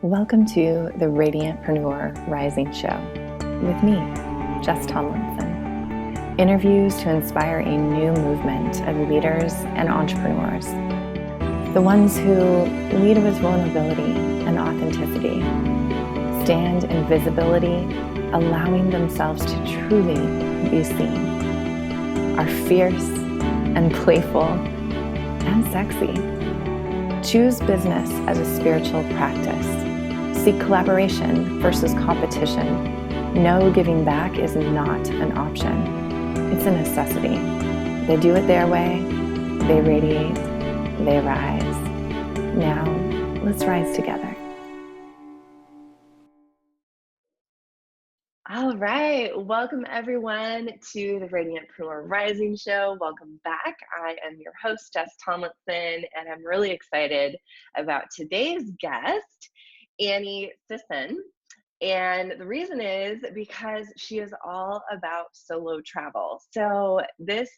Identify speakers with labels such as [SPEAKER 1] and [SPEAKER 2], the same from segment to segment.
[SPEAKER 1] Welcome to the Radiantpreneur Rising Show with me, Jess Tomlinson. Interviews to inspire a new movement of leaders and entrepreneurs. The ones who lead with vulnerability and authenticity, stand in visibility, allowing themselves to truly be seen, are fierce and playful and sexy. Choose business as a spiritual practice. Seek collaboration versus competition. No, giving back is not an option. It's a necessity. They do it their way. They radiate. They rise. Now, let's rise together. All right. Welcome, everyone, to the Radiantpreneur Rising Show. Welcome back. I am your host, Jess Tomlinson, and I'm really excited about today's guest, Annie Sisson. And the reason is because she is all about solo travel. So this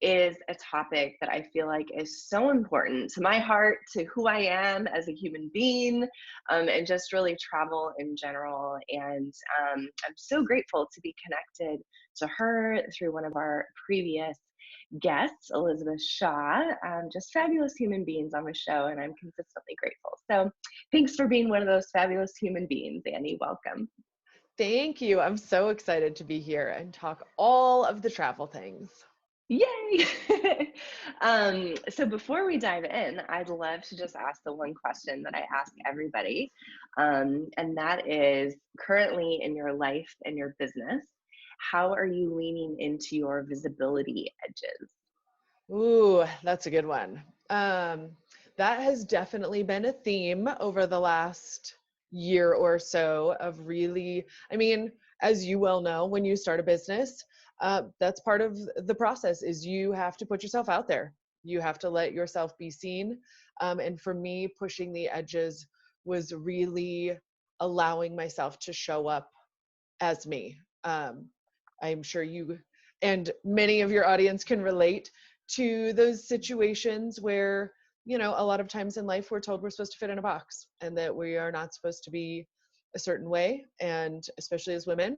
[SPEAKER 1] is a topic that I feel like is so important to my heart, to who I am as a human being, and just really travel in general. And I'm so grateful to be connected to her through one of our previous guests, Elizabeth Shaw, just fabulous human beings on the show, and I'm consistently grateful. So thanks for being one of those fabulous human beings, Annie. Welcome.
[SPEAKER 2] Thank you. I'm so excited to be here and talk all of the travel things.
[SPEAKER 1] Yay! So before we dive in, I'd love to just ask the one question that I ask everybody, and that is, currently in your life and your business, how are you leaning into your visibility edges?
[SPEAKER 2] Ooh, that's a good one. That has definitely been a theme over the last year or so of really, as you well know, when you start a business, that's part of the process is you have to put yourself out there. You have to let yourself be seen. And for me, pushing the edges was really allowing myself to show up as me. I'm sure you and many of your audience can relate to those situations where, a lot of times in life we're told we're supposed to fit in a box and that we are not supposed to be a certain way, and especially as women,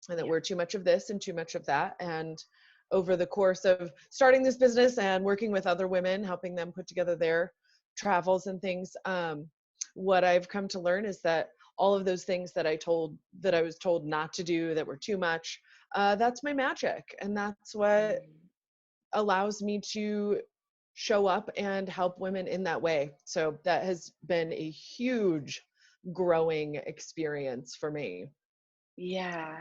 [SPEAKER 2] and that we're too much of this and too much of that. And over the course of starting this business and working with other women, helping them put together their travels and things, what I've come to learn is that all of those things that I was told not to do, that were too much, that's my magic. And that's what allows me to show up and help women in that way. So that has been a huge growing experience for me.
[SPEAKER 1] Yeah,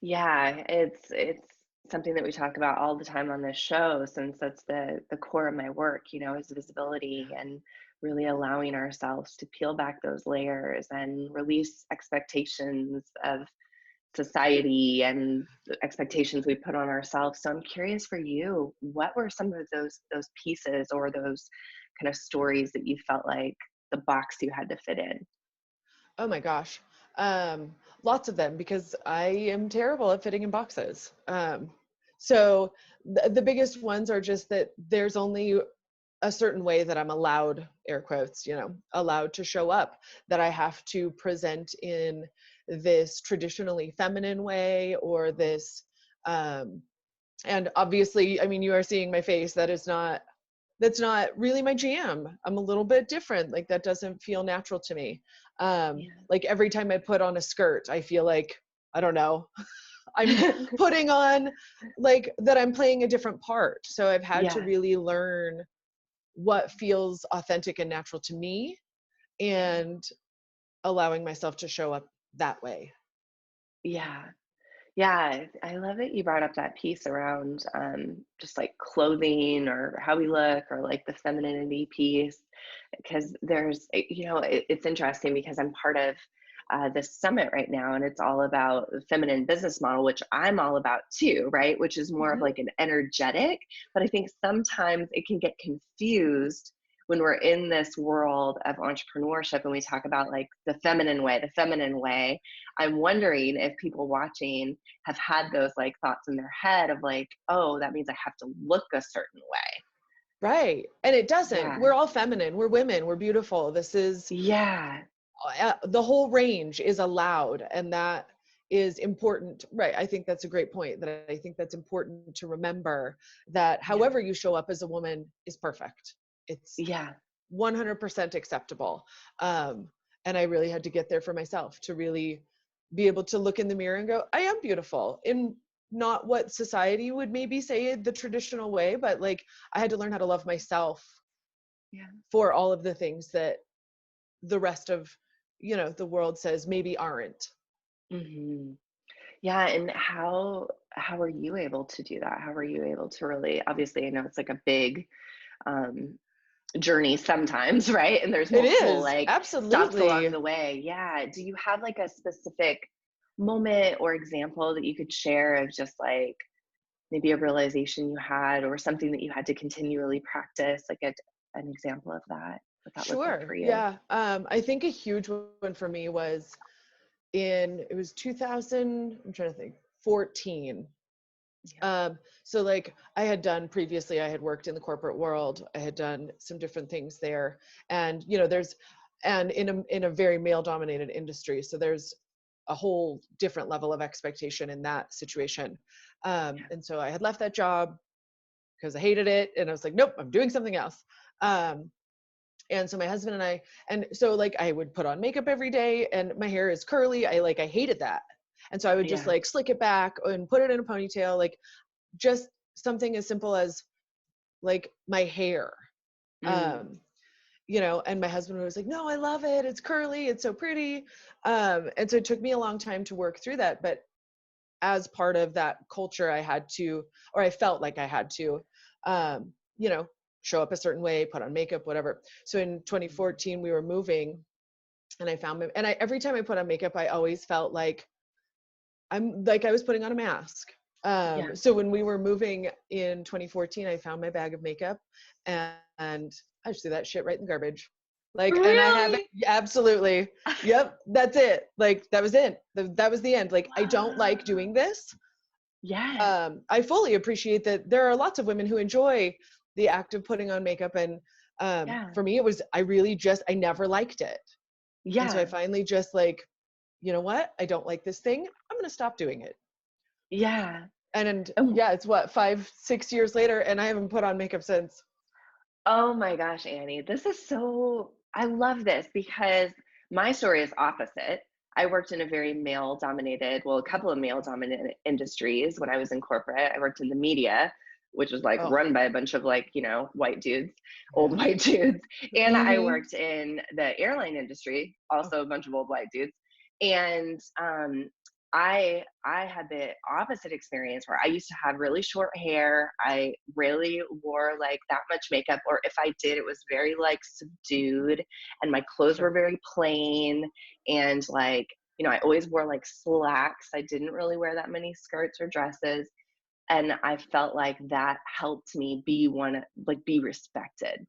[SPEAKER 1] yeah, it's something that we talk about all the time on this show, since that's the core of my work, is visibility and really allowing ourselves to peel back those layers and release expectations of society and the expectations we put on ourselves. So I'm curious for you, what were some of those pieces or those kind of stories that you felt like the box you had to fit in?
[SPEAKER 2] Oh my gosh. Lots of them, because I am terrible at fitting in boxes. So the biggest ones are just that there's only a certain way that I'm allowed, air quotes, allowed to show up, that I have to present in this traditionally feminine way, or this, and obviously, you are seeing my face. That's not really my jam. I'm a little bit different. Like, that doesn't feel natural to me.
[SPEAKER 1] Yeah.
[SPEAKER 2] Like every time I put on a skirt, I feel like, I don't know, I'm putting on, like, that I'm playing a different part. So I've had to
[SPEAKER 1] Yeah.
[SPEAKER 2] really learn what feels authentic and natural to me, and allowing myself to show up that way.
[SPEAKER 1] Yeah. Yeah, I love that you brought up that piece around just like clothing or how we look, or like the femininity piece, because it's interesting because I'm part of this summit right now, and it's all about the feminine business model, which I'm all about too, right? Which is more of
[SPEAKER 2] Mhm.
[SPEAKER 1] like an energetic, but I think sometimes it can get confused when we're in this world of entrepreneurship and we talk about like the feminine way. I'm wondering if people watching have had those like thoughts in their head of like, oh, that means I have to look a certain way.
[SPEAKER 2] Right. And it doesn't.
[SPEAKER 1] Yeah.
[SPEAKER 2] We're all feminine. We're women. We're beautiful. This is
[SPEAKER 1] Yeah.
[SPEAKER 2] the whole range is allowed, and that is important, right? I think that's a great point, that I think that's important to remember, that
[SPEAKER 1] Yeah.
[SPEAKER 2] however you show up as a woman is perfect. It's
[SPEAKER 1] Yeah.
[SPEAKER 2] 100% acceptable. And I really had to get there for myself to really be able to look in the mirror and go, I am beautiful, in not what society would maybe say the traditional way, but like I had to learn how to love myself
[SPEAKER 1] Yeah.
[SPEAKER 2] for all of the things that the rest of, the world says maybe aren't.
[SPEAKER 1] Hmm. Yeah, and how are you able to do that? How are you able to really, obviously, I know it's like a big um journey sometimes, right? And there's
[SPEAKER 2] It
[SPEAKER 1] multiple
[SPEAKER 2] is,
[SPEAKER 1] like stops along
[SPEAKER 2] absolutely.
[SPEAKER 1] the way. Yeah. Do you have like a specific moment or example that you could share of just like maybe a realization you had or something that you had to continually practice, like an example of that, what that looked like
[SPEAKER 2] Sure.
[SPEAKER 1] for you?
[SPEAKER 2] Yeah. I think a huge one for me was it was 2000, I'm trying to think, 14.
[SPEAKER 1] Yeah.
[SPEAKER 2] So like I had done previously, I had worked in the corporate world. I had done some different things there, and and in a very male dominated industry. So there's a whole different level of expectation in that situation.
[SPEAKER 1] Yeah.
[SPEAKER 2] And so I had left that job because I hated it, and I was like, nope, I'm doing something else. Um, and so my husband and and so like I would put on makeup every day, and my hair is curly. I hated that. And so I would just
[SPEAKER 1] Yeah.
[SPEAKER 2] like slick it back and put it in a ponytail, like just something as simple as like my hair.
[SPEAKER 1] Mm.
[SPEAKER 2] Um, and my husband was like, no, I love it. It's curly. It's so pretty. And so it took me a long time to work through that. But as part of that culture, I had to, or I felt like I had to, um, you know, show up a certain way, put on makeup, whatever. So in 2014, we were moving, and I found and every time I put on makeup, I always felt like I was putting on a mask.
[SPEAKER 1] Yeah.
[SPEAKER 2] So when we were moving in 2014, I found my bag of makeup, and I just threw that shit right in the garbage. Like, and I haven't,
[SPEAKER 1] Really?
[SPEAKER 2] absolutely. Yep. That's it. Like, that was it. That was the end. Like, I don't like
[SPEAKER 1] Wow.
[SPEAKER 2] doing this.
[SPEAKER 1] Yes.
[SPEAKER 2] I fully appreciate that there are lots of women who enjoy the act of putting on makeup. And
[SPEAKER 1] Yeah.
[SPEAKER 2] for me, I never liked it. And so I
[SPEAKER 1] Yeah.
[SPEAKER 2] finally just like, you know what? I don't like this thing. I'm going to stop doing it.
[SPEAKER 1] Yeah.
[SPEAKER 2] And
[SPEAKER 1] Oh,
[SPEAKER 2] yeah, it's what, 5, 6 years later, and I haven't put on makeup since.
[SPEAKER 1] oh my gosh, Annie, this is so, I love this because my story is opposite. I worked in a very male dominated, well, a couple of male dominated industries when I was in corporate. I worked in the media, which was like
[SPEAKER 2] Oh,
[SPEAKER 1] run by a bunch of like, white dudes, old
[SPEAKER 2] yeah.
[SPEAKER 1] white dudes. And I
[SPEAKER 2] Mm-hmm.
[SPEAKER 1] worked in the airline industry,
[SPEAKER 2] Oh,
[SPEAKER 1] also a bunch of old white dudes. And I had the opposite experience where I used to have really short hair. I rarely wore like that much makeup, or if I did, it was very like subdued, and my clothes were
[SPEAKER 2] sure.
[SPEAKER 1] very plain. And like, I always wore like slacks. I didn't really wear that many skirts or dresses. And I felt like that helped me be respected.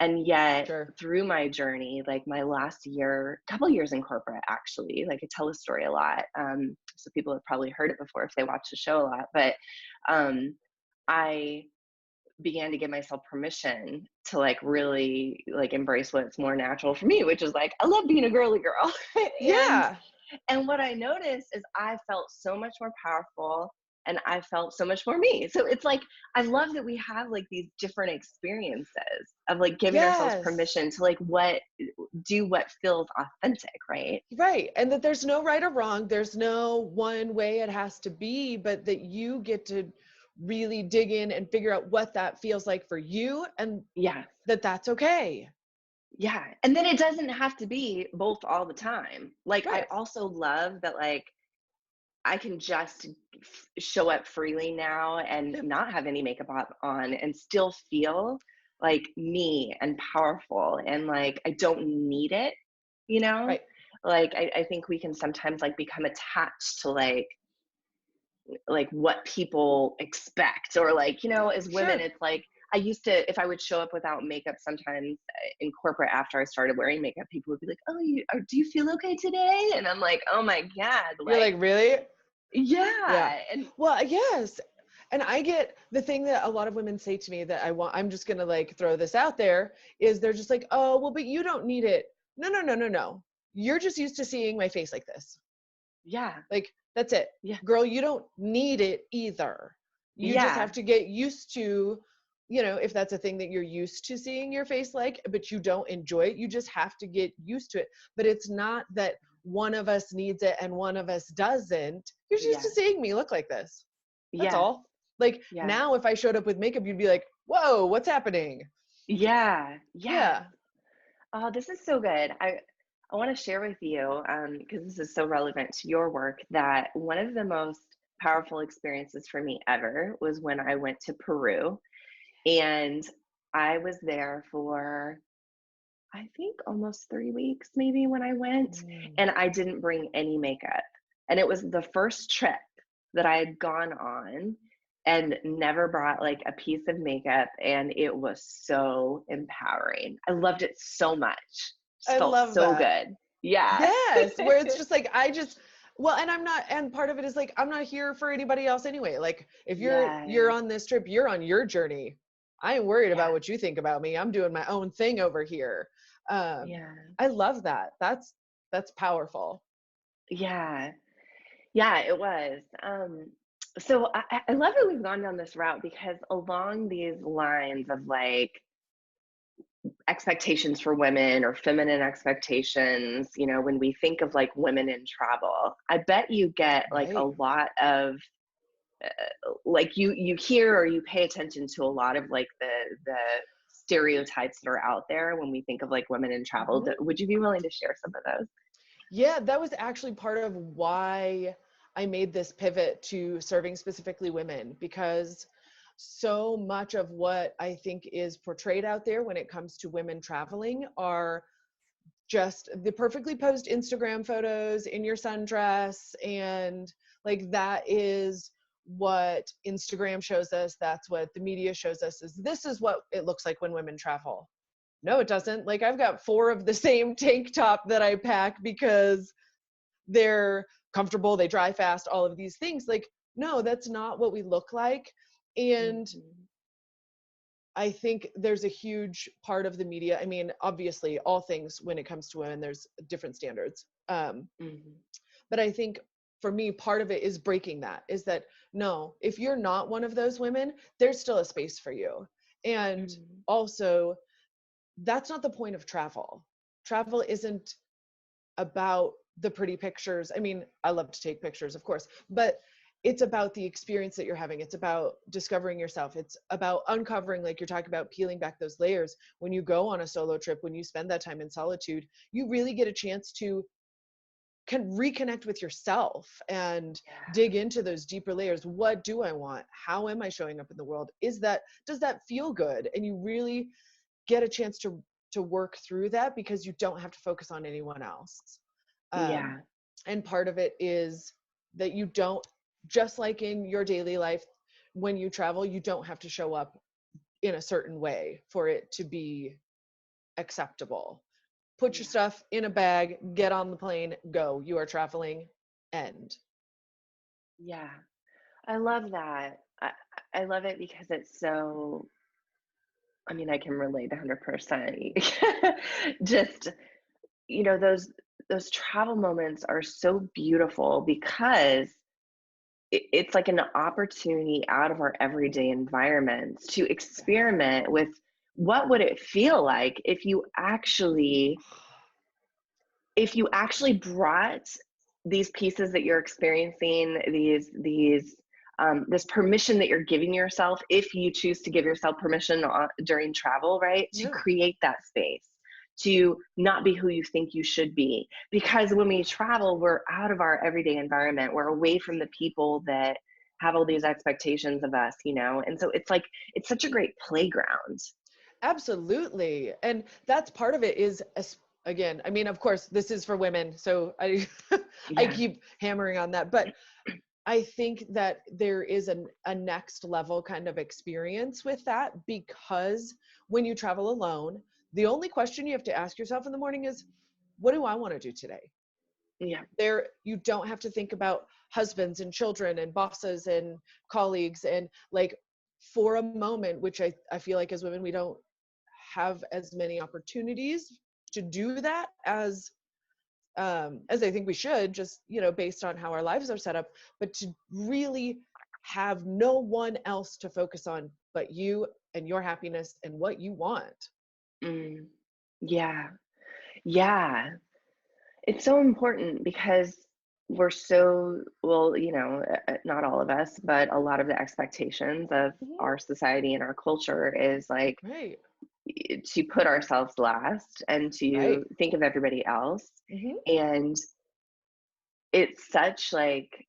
[SPEAKER 1] And yet
[SPEAKER 2] Sure.
[SPEAKER 1] through my journey, like my last year, couple years in corporate, actually, like I tell the story a lot, so people have probably heard it before if they watch the show a lot, but um, I began to give myself permission to like really like embrace what's more natural for me, which is like I love being a girly girl. and
[SPEAKER 2] Yeah.
[SPEAKER 1] and what I noticed is I felt so much more powerful, and I felt so much more me. So it's like, I love that we have like these different experiences of like giving ourselves
[SPEAKER 2] Yes.
[SPEAKER 1] permission to like do what feels authentic, right?
[SPEAKER 2] Right. And that there's no right or wrong. There's no one way it has to be, but that you get to really dig in and figure out what that feels like for you, and
[SPEAKER 1] Yeah.
[SPEAKER 2] that's okay.
[SPEAKER 1] Yeah. And then it doesn't have to be both all the time. Like, I
[SPEAKER 2] Right.
[SPEAKER 1] also love that, like, I can just show up freely now and
[SPEAKER 2] Yeah.
[SPEAKER 1] not have any makeup on and still feel like me and powerful, and like I don't need it, you know?
[SPEAKER 2] Right.
[SPEAKER 1] Like I think we can sometimes like become attached to like what people expect, or like, as women,
[SPEAKER 2] Sure.
[SPEAKER 1] it's like I used to, if I would show up without makeup sometimes in corporate after I started wearing makeup, people would be like, oh, do you feel okay today? And I'm like, oh my God,
[SPEAKER 2] You're
[SPEAKER 1] like,
[SPEAKER 2] like, really? Yeah.
[SPEAKER 1] yeah. And
[SPEAKER 2] Well, yes. And I get the thing that a lot of women say to me that I'm just going to like throw this out there, is they're just like, oh, well, but you don't need it. No, no, no, no, no. you're just used to seeing my face like this.
[SPEAKER 3] Yeah.
[SPEAKER 2] Like, that's it.
[SPEAKER 3] Yeah.
[SPEAKER 2] Girl, you don't need it either. You just have to get used to, if that's a thing that you're used to seeing your face like, but you don't enjoy it, you just have to get used to it. But it's not that one of us needs it and one of us doesn't. You're just used to seeing me look like this. That's all. Like, now if I showed up with makeup, you'd be like, whoa, what's happening?
[SPEAKER 3] Yeah.
[SPEAKER 2] Yeah.
[SPEAKER 3] Oh, this is so good. I want to share with you, because this is so relevant to your work, that one of the most powerful experiences for me ever was when I went to Peru. And I was there for, I think, almost 3 weeks, maybe, when I went, and I didn't bring any makeup. And it was the first trip that I had gone on and never brought like a piece of makeup. And it was so empowering. I loved it so much.
[SPEAKER 2] I love
[SPEAKER 3] so
[SPEAKER 2] that.
[SPEAKER 3] good. Yeah.
[SPEAKER 2] Yes. Where it's just like, and part of it is like, I'm not here for anybody else anyway. Like, if you're on this trip, you're on your journey. I ain't worried about what you think about me. I'm doing my own thing over here. I love that. That's powerful.
[SPEAKER 3] Yeah, it was. So I love that we've gone down this route, because along these lines of like expectations for women or feminine expectations, when we think of like women in travel, I bet you get like a lot of like you hear or you pay attention to a lot of like the stereotypes that are out there when we think of like women in travel. Would you be willing to share some of those?
[SPEAKER 2] Yeah, that was actually part of why I made this pivot to serving specifically women, because so much of what I think is portrayed out there when it comes to women traveling are just the perfectly posed Instagram photos in your sundress, and like, that is what Instagram shows us. That's what the media shows us, is this is what it looks like when women travel. No, it doesn't. Like, I've got 4 of the same tank top that I pack because they're comfortable, they dry fast, all of these things. Like, no, that's not what we look like. And I think there's a huge part of the media. I mean, obviously, all things when it comes to women, there's different standards. But I think for me, part of it is breaking that, is that, no, if you're not one of those women, there's still a space for you. And also, that's not the point of travel. Travel isn't about the pretty pictures. I mean, I love to take pictures, of course, but it's about the experience that you're having. It's about discovering yourself. It's about uncovering, like you're talking about, peeling back those layers. When you go on a solo trip, when you spend that time in solitude, you really get a chance to reconnect with yourself and dig into those deeper layers. What do I want? How am I showing up in the world? Does that feel good? And you really get a chance to work through that, because you don't have to focus on anyone else. And part of it is that you don't, just like in your daily life, when you travel, you don't have to show up in a certain way for it to be acceptable. Put your stuff in a bag, get on the plane, go. You are traveling, end.
[SPEAKER 3] Yeah, I love that. I love it because it's so, I mean, I can relate 100%. Just, those travel moments are so beautiful, because it's like an opportunity out of our everyday environments to experiment with what would it feel like if you actually brought these pieces that you're experiencing, this permission that you're giving yourself, if you choose to give yourself permission during travel, right? To create that space, to not be who you think you should be. Because when we travel, we're out of our everyday environment. We're away from the people that have all these expectations of us, And so it's like, it's such a great playground.
[SPEAKER 2] Absolutely. And that's part of it is, again, I mean, of course, this is for women, so I keep hammering on that. But I think that there is a next level kind of experience with that, because when you travel alone, the only question you have to ask yourself in the morning is, what do I want to do today? You don't have to think about husbands and children and bosses and colleagues. And like, for a moment, which I feel like as women, we don't have as many opportunities to do that as as I think we should, just, based on how our lives are set up, but to really have no one else to focus on but you and your happiness and what you want.
[SPEAKER 3] Mm. Yeah. Yeah. It's so important because we're so, well, not all of us, but a lot of the expectations of
[SPEAKER 2] Mhm.
[SPEAKER 3] our society and our culture is like
[SPEAKER 2] Right.
[SPEAKER 3] to put ourselves last and to
[SPEAKER 2] Right.
[SPEAKER 3] think of everybody else.
[SPEAKER 2] Hmm.
[SPEAKER 3] And it's such like,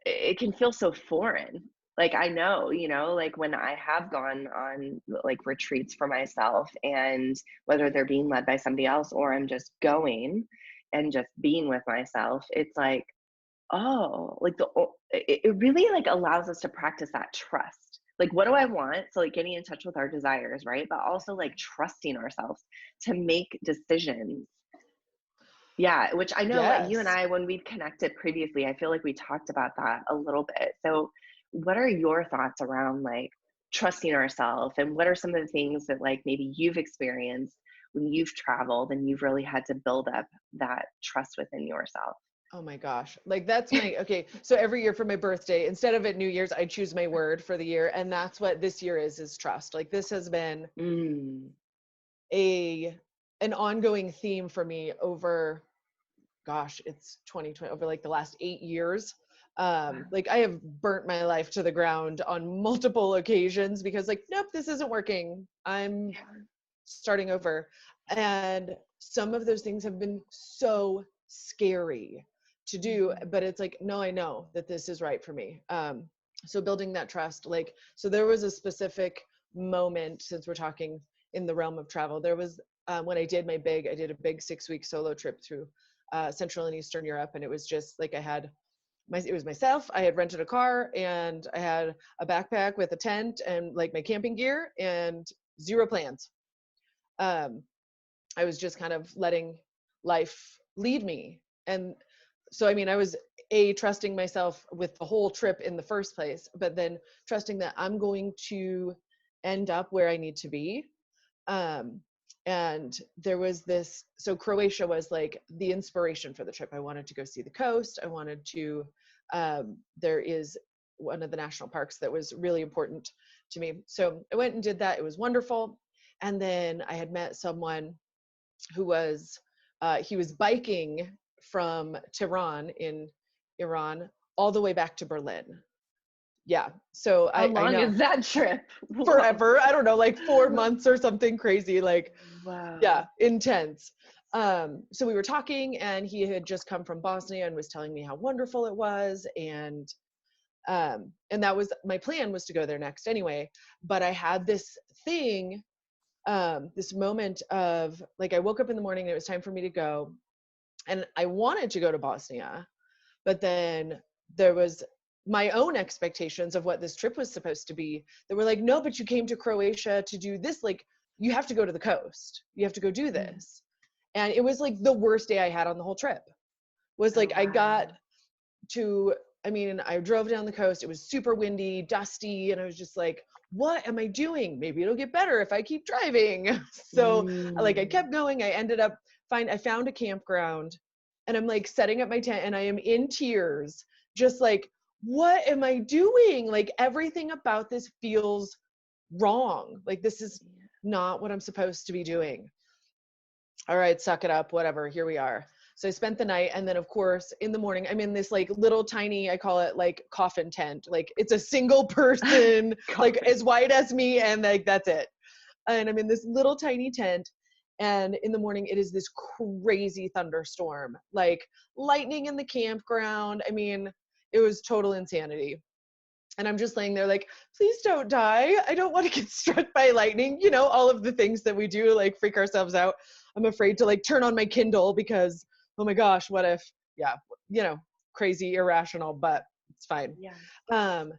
[SPEAKER 3] it can feel so foreign. Like I know, like when I have gone on like retreats for myself, and whether they're being led by somebody else or I'm just going and just being with myself, it's like, oh, like it really like allows us to practice that trust. Like, what do I want? So like getting in touch with our desires, right? But also like trusting ourselves to make decisions. Yeah, which I know you and
[SPEAKER 2] Yes.
[SPEAKER 3] I, when we've connected previously, I feel like we talked about that a little bit. So, what are your thoughts around like trusting ourselves? And what are some of the things that like maybe you've experienced when you've traveled and you've really had to build up that trust within yourself?
[SPEAKER 2] Oh my gosh. Like that's okay. So every year for my birthday, instead of at New Year's, I choose my word for the year. And that's what this year is trust. Like this has been
[SPEAKER 3] Mm.
[SPEAKER 2] a an ongoing theme for me over, gosh, it's 2020, over like the last 8 years.
[SPEAKER 3] Wow.
[SPEAKER 2] Like I have burnt my life to the ground on multiple occasions because like, nope, this isn't working. I'm
[SPEAKER 3] Yeah.
[SPEAKER 2] starting over. And some of those things have been so scary to do,
[SPEAKER 3] Mhm.
[SPEAKER 2] but it's like, no, I know that this is right for me. So building that trust, like, so there was a specific moment, since we're talking in the realm of travel, there was when I did a big 6-week solo trip through Central and Eastern Europe. And it was just like, it was myself, I had rented a car and I had a backpack with a tent and like my camping gear and zero plans. um, I was just kind of letting life lead me. And so, I mean, I was trusting myself with the whole trip in the first place, but then trusting that I'm going to end up where I need to be. Um, and there was this, so Croatia was like the inspiration for the trip. I wanted to go see the coast. I wanted to, there is one of the national parks that was really important to me. So I went and did that. It was wonderful. And then I had met someone who was he was biking from Tehran in Iran all the way back to Berlin. Yeah, so
[SPEAKER 3] How
[SPEAKER 2] I
[SPEAKER 3] long
[SPEAKER 2] know,
[SPEAKER 3] is that trip? Whoa.
[SPEAKER 2] forever. I don't know, like 4 months or something crazy. Like, yeah,
[SPEAKER 3] Wow.
[SPEAKER 2] intense. So we were talking, and he had just come from Bosnia and was telling me how wonderful it was, and that was my plan, was to go there next anyway. But I had this thing, this moment of like, I woke up in the morning and it was time for me to go, and I wanted to go to Bosnia, but then there was my own expectations of what this trip was supposed to be that were like, no, but you came to Croatia to do this, like you have to go to the coast, you have to go do
[SPEAKER 3] Mm.
[SPEAKER 2] this. And it was like the worst day I had on the whole trip. Was
[SPEAKER 3] Oh,
[SPEAKER 2] like, I
[SPEAKER 3] wow.
[SPEAKER 2] got to, I mean, I drove down the coast, it was super windy, dusty, and I was just like, what am I doing? Maybe it'll get better if I keep driving. So like I
[SPEAKER 3] Mm.
[SPEAKER 2] kept going. I ended up I found a campground, and I'm like setting up my tent, and I am in tears, just like, what am I doing? Like everything about this feels wrong. Like this is not what I'm supposed to be doing. All right, suck it up, whatever, here we are. So I spent the night, and then of course in the morning I'm in this like little tiny, I call it like coffin tent. Like it's a single person, like
[SPEAKER 3] Coffee.
[SPEAKER 2] as white as me, and like that's it. And I'm in this little tiny tent, and in the morning it is this crazy thunderstorm, like lightning in the campground. I mean, it was total insanity. And I'm just laying there like, please don't die. I don't want to get struck by lightning. You know, all of the things that we do, like freak ourselves out. I'm afraid to like turn on my Kindle because, oh my gosh, what if, yeah, you know, crazy, irrational, but it's fine.
[SPEAKER 3] Yeah.
[SPEAKER 2] Um,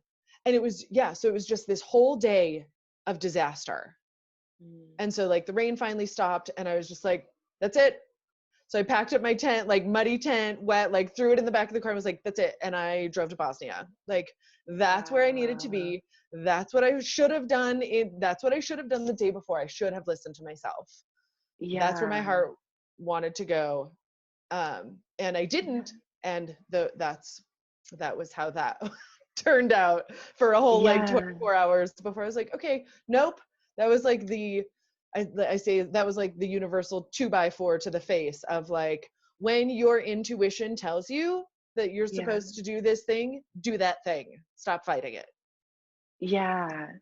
[SPEAKER 2] and it was, yeah, so it was just this whole day of disaster.
[SPEAKER 3] Mm.
[SPEAKER 2] And so like the rain finally stopped, and I was just like, that's it. So I packed up my tent, like muddy tent, wet, like threw it in the back of the car. I was like, that's it. And I drove to Bosnia. Like that's where I needed to
[SPEAKER 3] Wow.
[SPEAKER 2] be. That's what I should have done. That's what I should have done the day before. I should have listened to myself. That's where my
[SPEAKER 3] Yeah.
[SPEAKER 2] heart wanted to go. And I didn't. And that was how that turned out for a whole like
[SPEAKER 3] Yeah.
[SPEAKER 2] 24 hours before I was like, okay, nope. That was like I say that was like the universal 2x4 to the face of like, when your intuition tells you that you're
[SPEAKER 3] Yeah.
[SPEAKER 2] supposed to do this thing, do that thing. Stop fighting it.
[SPEAKER 3] Yeah.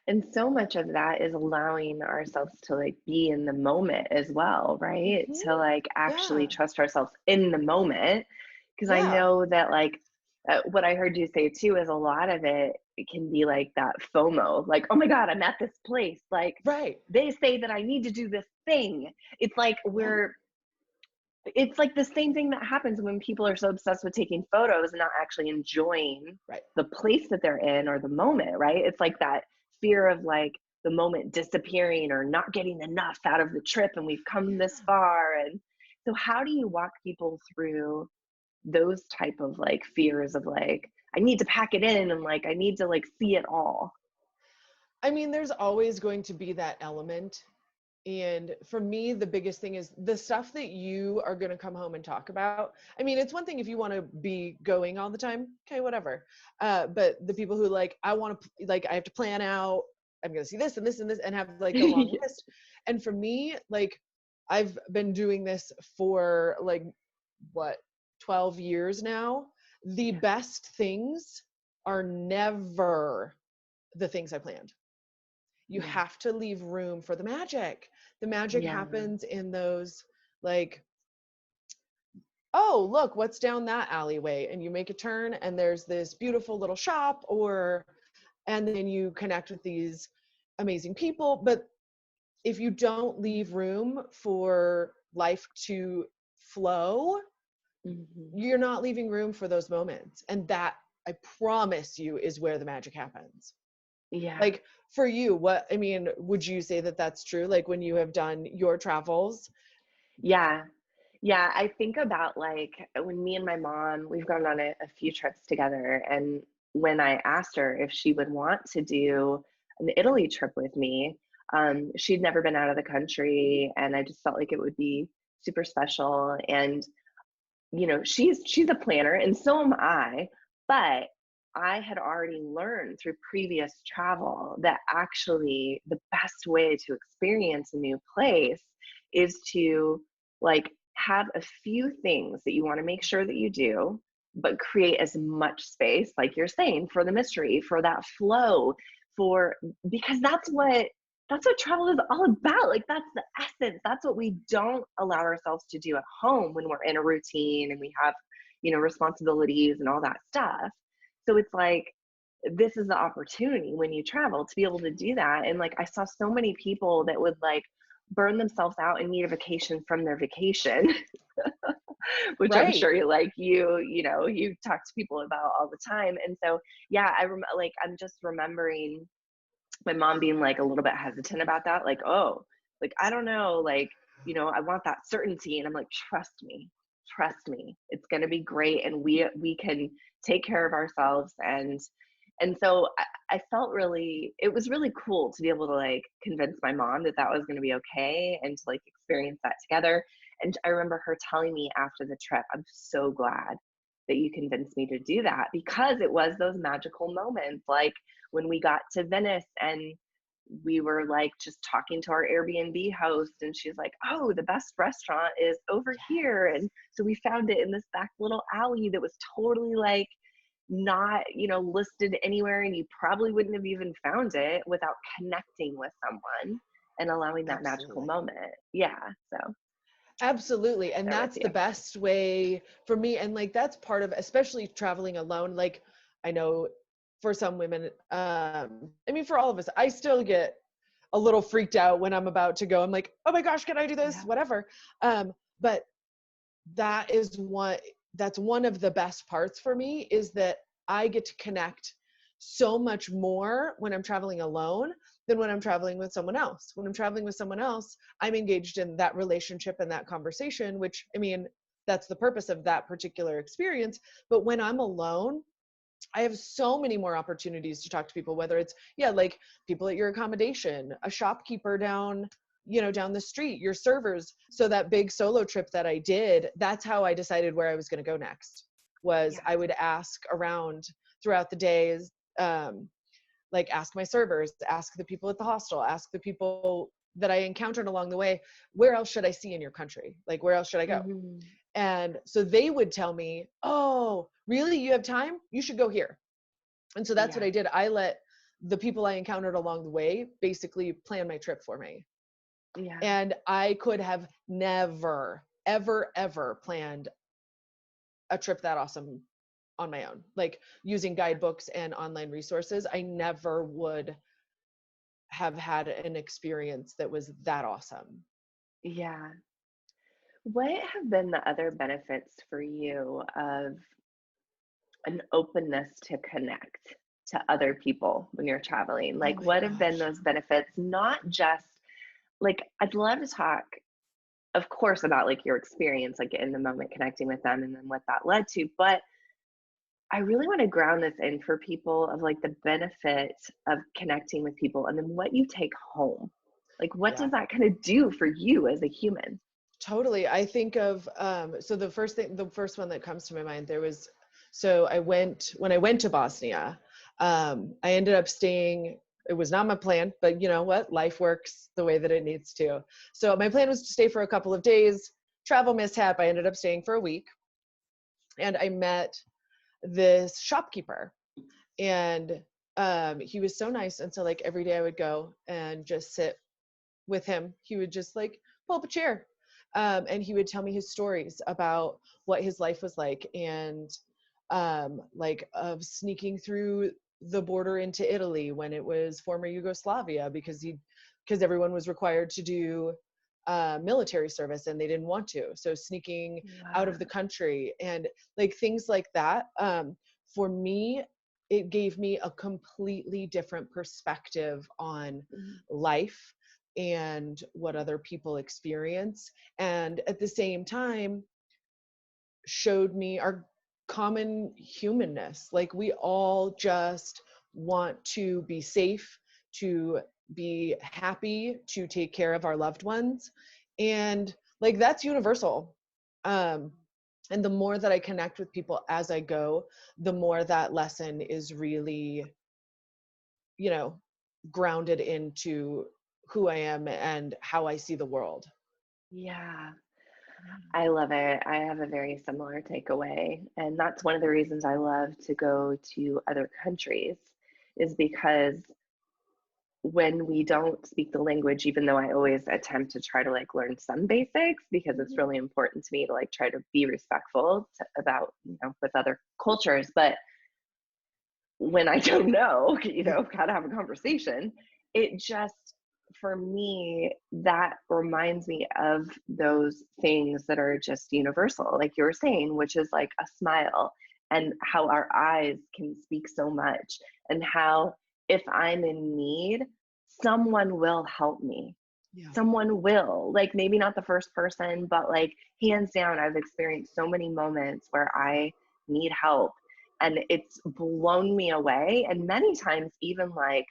[SPEAKER 3] And so much of that is allowing ourselves to like be in the moment as well, right?
[SPEAKER 2] Hmm.
[SPEAKER 3] To like actually
[SPEAKER 2] Yeah.
[SPEAKER 3] trust ourselves in the moment. Because I
[SPEAKER 2] Yeah.
[SPEAKER 3] know that like what I heard you say too is a lot of it can be like that FOMO, like, oh my God, I'm at this place. Like
[SPEAKER 2] Right.
[SPEAKER 3] they say that I need to do this thing. It's like
[SPEAKER 2] Yeah.
[SPEAKER 3] it's like the same thing that happens when people are so obsessed with taking photos and not actually enjoying
[SPEAKER 2] Right.
[SPEAKER 3] the place that they're in or the moment, right? It's like that fear of like the moment disappearing or not getting enough out of the trip and we've come this far. And so how do you walk people through those type of like fears of like, I need to pack it in and like I need to like see it all?
[SPEAKER 2] I mean, there's always going to be that element. And for me, the biggest thing is the stuff that you are going to come home and talk about. I mean, it's one thing if you want to be going all the time, okay, whatever. But the people who like, I want to, like, I have to plan out, I'm going to see this and this and this and have like a long list. And for me, like, I've been doing this for like, what, 12 years now. The
[SPEAKER 3] Yeah.
[SPEAKER 2] best things are never the things I planned. You
[SPEAKER 3] Yeah.
[SPEAKER 2] have to leave room for the magic. The magic
[SPEAKER 3] Yeah.
[SPEAKER 2] happens in those, like, oh, look, what's down that alleyway? And you make a turn and there's this beautiful little shop, and then you connect with these amazing people. But if you don't leave room for life to flow,
[SPEAKER 3] Mhm.
[SPEAKER 2] you're not leaving room for those moments. And that, I promise you, is where the magic happens.
[SPEAKER 3] Yeah.
[SPEAKER 2] Like for you, what, I mean, would you say that that's true? Like when you have done your travels?
[SPEAKER 3] Yeah. Yeah. I think about like when me and my mom, we've gone on a few trips together. And when I asked her if she would want to do an Italy trip with me, she'd never been out of the country. And I just felt like it would be super special. And, you know, she's a planner and so am I. But I had already learned through previous travel that actually the best way to experience a new place is to like have a few things that you want to make sure that you do, but create as much space, like you're saying, for the mystery, for that flow, for because that's what travel is all about. Like that's the essence. That's what we don't allow ourselves to do at home when we're in a routine and we have, you know, responsibilities and all that stuff. So it's like this is the opportunity when you travel to be able to do that. And like I saw so many people that would like burn themselves out and need a vacation from their vacation, which I'm
[SPEAKER 2] Right.
[SPEAKER 3] sure you know, you talk to people about all the time. And so yeah, like I'm just remembering my mom being like a little bit hesitant about that, like, oh, like I don't know, like, you know, I want that certainty. And I'm like, trust me, it's going to be great and we can take care of ourselves. And so I felt really, it was really cool to be able to like convince my mom that that was going to be okay and to like experience that together. And I remember her telling me after the trip, I'm so glad that you convinced me to do that, because it was those magical moments, like when we got to Venice and we were like just talking to our Airbnb host and she's like, oh, the best restaurant is over here. And so we found it in this back little alley that was totally like not, you know, listed anywhere, and you probably wouldn't have even found it without connecting with someone and allowing that magical
[SPEAKER 2] Absolutely.
[SPEAKER 3] moment. Yeah. So
[SPEAKER 2] Absolutely. And
[SPEAKER 3] there with
[SPEAKER 2] that's the
[SPEAKER 3] you.
[SPEAKER 2] best way for me. And like, that's part of, especially traveling alone. Like I know for some women, I mean, for all of us, I still get a little freaked out when I'm about to go. I'm like, oh my gosh, can I do this?
[SPEAKER 3] Yeah.
[SPEAKER 2] Whatever. But that is that's one of the best parts for me, is that I get to connect so much more when I'm traveling alone than when I'm traveling with someone else. When I'm traveling with someone else, I'm engaged in that relationship and that conversation, which, I mean, that's the purpose of that particular experience. But when I'm alone, I have so many more opportunities to talk to people, whether it's, yeah, like people at your accommodation, a shopkeeper down down the street, your servers. So that big solo trip that I did, that's how I decided where I was going to go next, was I would ask around throughout the days, like ask my servers, ask the people at the hostel, ask the people that I encountered along the way, where else should I see in your country? Like, where else should I go?
[SPEAKER 3] Mm-hmm.
[SPEAKER 2] And so they would tell me, oh, really? You have time? You should go here. And so that's what I did. I let the people I encountered along the way basically plan my trip for me.
[SPEAKER 3] Yeah.
[SPEAKER 2] And I could have never, ever, ever planned a trip that awesome on my own. Like using guidebooks and online resources, I never would have had an experience that was that awesome.
[SPEAKER 3] Yeah. What have been the other benefits for you of an openness to connect to other people when you're traveling?
[SPEAKER 2] Oh
[SPEAKER 3] Like,
[SPEAKER 2] my
[SPEAKER 3] what have been
[SPEAKER 2] gosh.
[SPEAKER 3] those benefits? Not just like, I'd love to talk, of course, about like your experience, like in the moment connecting with them and then what that led to. But I really want to ground this in for people of like the benefit of connecting with people and then what you take home. Like, what
[SPEAKER 2] Yeah.
[SPEAKER 3] does that kind of do for you as a human?
[SPEAKER 2] Totally. I think of so the first one that comes to my mind, when I went to Bosnia, I ended up staying. It was not my plan, but you know what? Life works the way that it needs to. So my plan was to stay for a couple of days. Travel mishap. I ended up staying for a week, and I met this shopkeeper, and he was so nice. And so like every day I would go and just sit with him. He would just like pull up a chair, and he would tell me his stories about what his life was like, and like of sneaking through the border into Italy when it was former Yugoslavia, because everyone was required to do military service and they didn't want to, so sneaking out of
[SPEAKER 3] Wow.
[SPEAKER 2] the country and like things like that. For me, it gave me a completely different perspective on
[SPEAKER 3] Mhm.
[SPEAKER 2] life and what other people experience, and at the same time showed me our common humanness. Like we all just want to be safe, to be happy, to take care of our loved ones, and like that's universal. um and the more that I connect with people as I go, the more that lesson is really, you know, grounded into who I am and how I see the world.
[SPEAKER 3] Yeah, I love it. I have a very similar takeaway. And that's one of the reasons I love to go to other countries, is because when we don't speak the language, even though I always attempt to try to like learn some basics because it's really important to me to like try to be respectful about, with other cultures. But when I don't know, how to have a conversation, it just, for me, that reminds me of those things that are just universal, like you were saying, which is like a smile, and how our eyes can speak so much, and how if I'm in need, someone will help me.
[SPEAKER 2] Yeah.
[SPEAKER 3] Someone will, like, maybe not the first person, but like hands down, I've experienced so many moments where I need help, and it's blown me away, and many times even like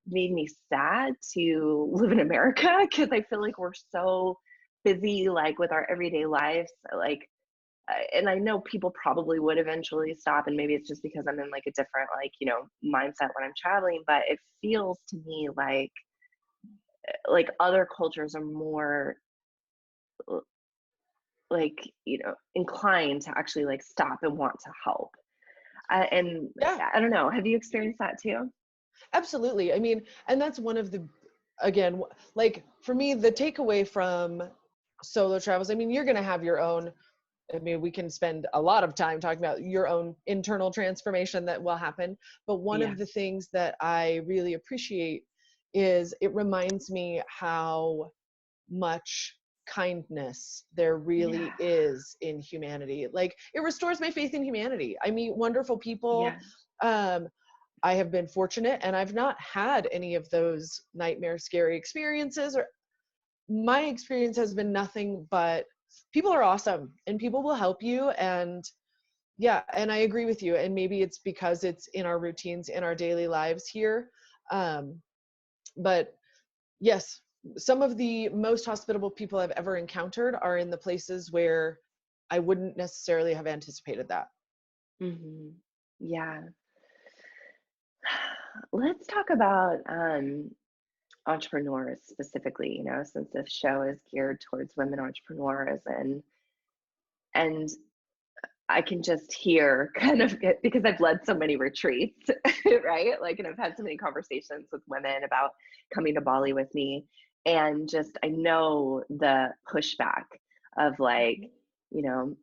[SPEAKER 3] made me sad to live in America, because I feel like we're so busy like with our everyday lives, like and I know people probably would eventually stop, and maybe it's just because I'm in like a different like mindset when I'm traveling, but it feels to me like other cultures are more like inclined to actually like stop and want to help. And
[SPEAKER 2] Yeah.
[SPEAKER 3] I don't know, have you experienced that too?
[SPEAKER 2] Absolutely. I mean, and that's one of the, again, like for me, the takeaway from solo travels, I mean, you're going to have your own, I mean, we can spend a lot of time talking about your own internal transformation that will happen. But one
[SPEAKER 3] Yeah.
[SPEAKER 2] of the things that I really appreciate is it reminds me how much kindness there really
[SPEAKER 3] Yeah.
[SPEAKER 2] is in humanity. Like it restores my faith in humanity. I meet wonderful people.
[SPEAKER 3] Yeah.
[SPEAKER 2] Um, I have been fortunate and I've not had any of those nightmare scary experiences, or my experience has been nothing but people are awesome and people will help you. And yeah, and I agree with you. And maybe it's because it's in our routines, in our daily lives here. But yes, some of the most hospitable people I've ever encountered are in the places where I wouldn't necessarily have anticipated that.
[SPEAKER 3] Mm-hmm. Yeah. Let's talk about entrepreneurs specifically, since this show is geared towards women entrepreneurs, and I can just hear kind of because I've led so many retreats, right? Like, and I've had so many conversations with women about coming to Bali with me. And just, I know the pushback of like, you know,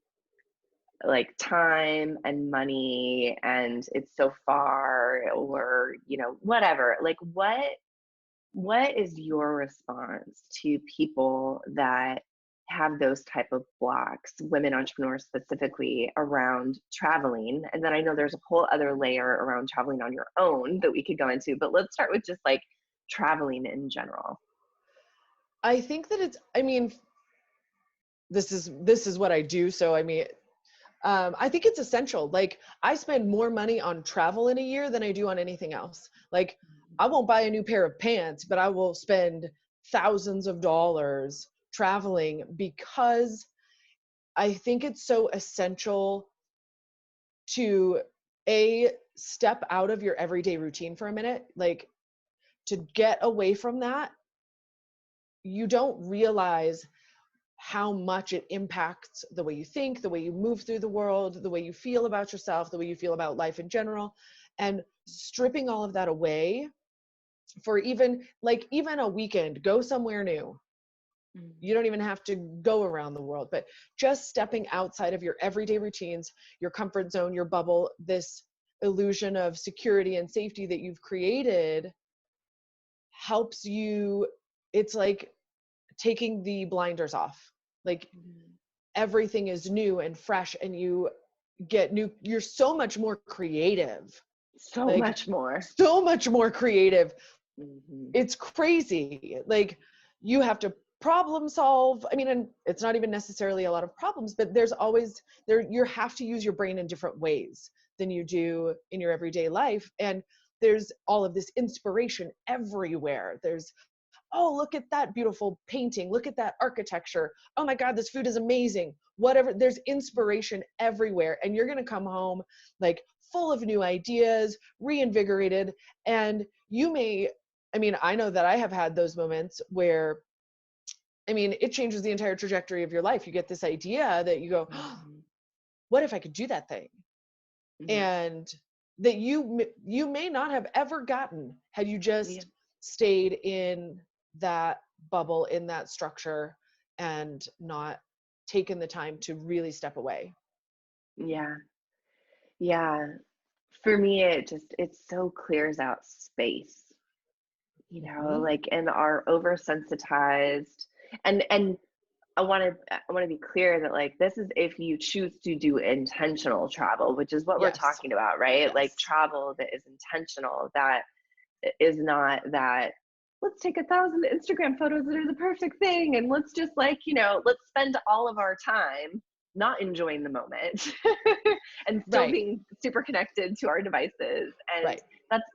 [SPEAKER 3] like time and money, and it's so far, or, whatever. Like, what is your response to people that have those type of blocks, women entrepreneurs specifically, around traveling? And then I know there's a whole other layer around traveling on your own that we could go into, but let's start with just like traveling in general.
[SPEAKER 2] I think that this is what I do. So, I think it's essential. Like, I spend more money on travel in a year than I do on anything else. Like, I won't buy a new pair of pants, but I will spend thousands of dollars traveling, because I think it's so essential to step out of your everyday routine for a minute, like to get away from that. You don't realize how much it impacts the way you think, the way you move through the world, the way you feel about yourself, the way you feel about life in general. And stripping all of that away for even a weekend, go somewhere new. You don't even have to go around the world, but just stepping outside of your everyday routines, your comfort zone, your bubble, this illusion of security and safety that you've created helps you. It's like taking the blinders off. Like, everything is new and fresh, and you're so much more creative.
[SPEAKER 3] So
[SPEAKER 2] Like,
[SPEAKER 3] much more.
[SPEAKER 2] So much more creative.
[SPEAKER 3] Mm-hmm.
[SPEAKER 2] It's crazy. Like, you have to problem solve. And it's not even necessarily a lot of problems, but there's always you have to use your brain in different ways than you do in your everyday life. And there's all of this inspiration everywhere. There's, oh, look at that beautiful painting. Look at that architecture. Oh my God, this food is amazing. Whatever. There's inspiration everywhere. And you're going to come home like full of new ideas, reinvigorated. And I know that I have had those moments where, it changes the entire trajectory of your life. You get this idea that you go, oh, what if I could do that thing?
[SPEAKER 3] Mm-hmm.
[SPEAKER 2] And that you may not have ever gotten had you just stayed in that bubble, in that structure, and not taken the time to really step away.
[SPEAKER 3] Yeah. For me, it so clears out space, like, and are oversensitized. And I want to be clear that, like, this is if you choose to do intentional travel, which is what we're talking about, right?
[SPEAKER 2] Yes.
[SPEAKER 3] Like, travel that is intentional, that is not that let's take 1,000 Instagram photos that are the perfect thing, and let's just let's spend all of our time not enjoying the moment and still being super connected to our devices. And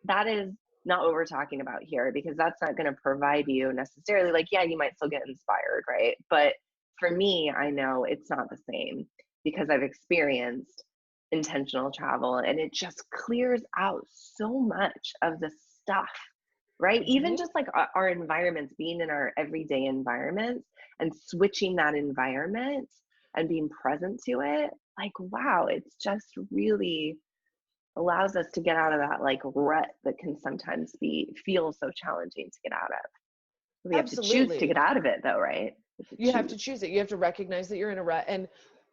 [SPEAKER 3] that is not what we're talking about here, because that's not going to provide you necessarily, like, yeah, you might still get inspired, right? But for me, I know it's not the same, because I've experienced intentional travel, and it just clears out so much of the stuff, right? Even just like our environments, being in our everyday environments and switching that environment and being present to it, like, wow, it's just really allows us to get out of that like rut that can sometimes feel so challenging to get out of. We have to choose to get out of it, though, right?
[SPEAKER 2] You have to choose it. You have to recognize that you're in a rut. And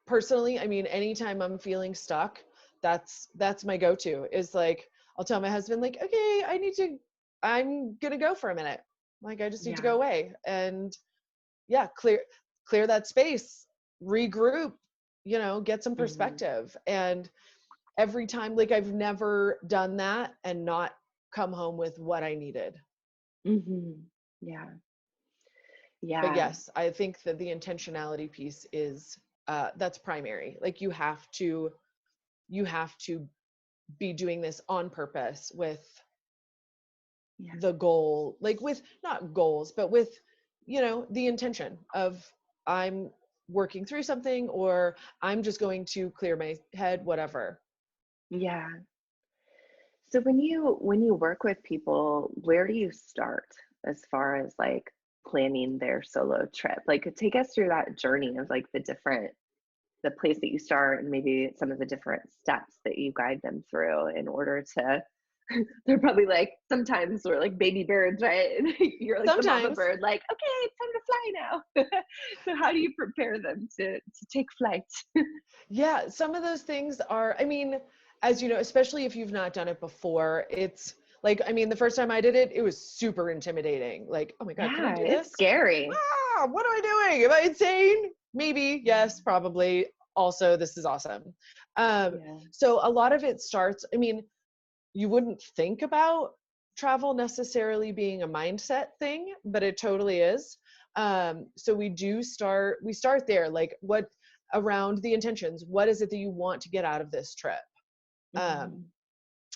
[SPEAKER 2] personally, anytime I'm feeling stuck, that's my go-to, is like, I'll tell my husband, like, okay, I'm gonna go for a minute. Like, I just need to go away and clear that space, regroup, get some perspective. And every time, like, I've never done that and not come home with what I needed.
[SPEAKER 3] Yeah.
[SPEAKER 2] But yes, I think that the intentionality piece is that's primary. Like, you have to be doing this on purpose, with the goal, like, with not goals, but with the intention of I'm working through something, or I'm just going to clear my head, whatever.
[SPEAKER 3] Yeah. So when you work with people, where do you start as far as like planning their solo trip? Like take us through that journey of like the place that you start and maybe some of the different steps that you guide them through in order to they're probably like sometimes we're like baby birds, right? And you're like the mama
[SPEAKER 2] Sometimes.
[SPEAKER 3] bird, like, okay, it's time to fly now. So how do you prepare them to take flight?
[SPEAKER 2] Yeah, some of those things are, I mean, as you know, especially if you've not done it before, it's like, I mean, the first time I did it, it was super intimidating. Like, oh my God, can I
[SPEAKER 3] Yeah,
[SPEAKER 2] do
[SPEAKER 3] it's
[SPEAKER 2] this?
[SPEAKER 3] scary.
[SPEAKER 2] What am I doing? Am I insane? Maybe, yes, probably. Also, this is awesome.
[SPEAKER 3] Yeah.
[SPEAKER 2] So a lot of it starts, I mean, you wouldn't think about travel necessarily being a mindset thing, but it totally is. So we start there, like what around the intentions, what is it that you want to get out of this trip? Um,
[SPEAKER 3] Mhm.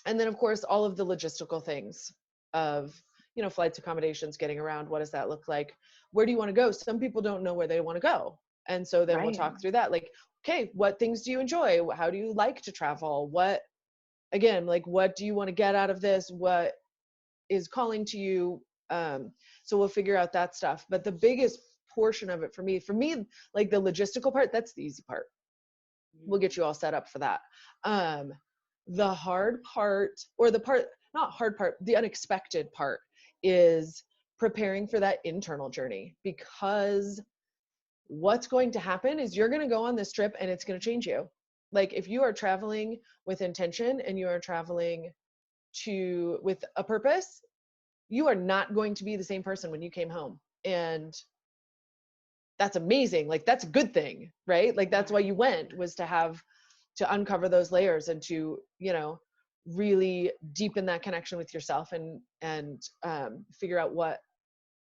[SPEAKER 2] and then of course, all of the logistical things of, flights, accommodations, getting around, what does that look like? Where do you want to go? Some people don't know where they want to go. And so then we'll
[SPEAKER 3] Right.
[SPEAKER 2] talk through that. Like, okay, what things do you enjoy? How do you like to travel? Again, like, what do you want to get out of this? What is calling to you? So we'll figure out that stuff. But the biggest portion of it for me, like the logistical part, that's the easy part. We'll get you all set up for that. Um, the hard part, or the part, not hard part, the unexpected part is preparing for that internal journey, because what's going to happen is you're going to go on this trip and it's going to change you. Like if you are traveling with intention and you are traveling with a purpose, you are not going to be the same person when you came home. And that's amazing. Like that's a good thing, right? Like that's why
[SPEAKER 3] Right.
[SPEAKER 2] you went, was to uncover those layers and to, really deepen that connection with yourself and figure out what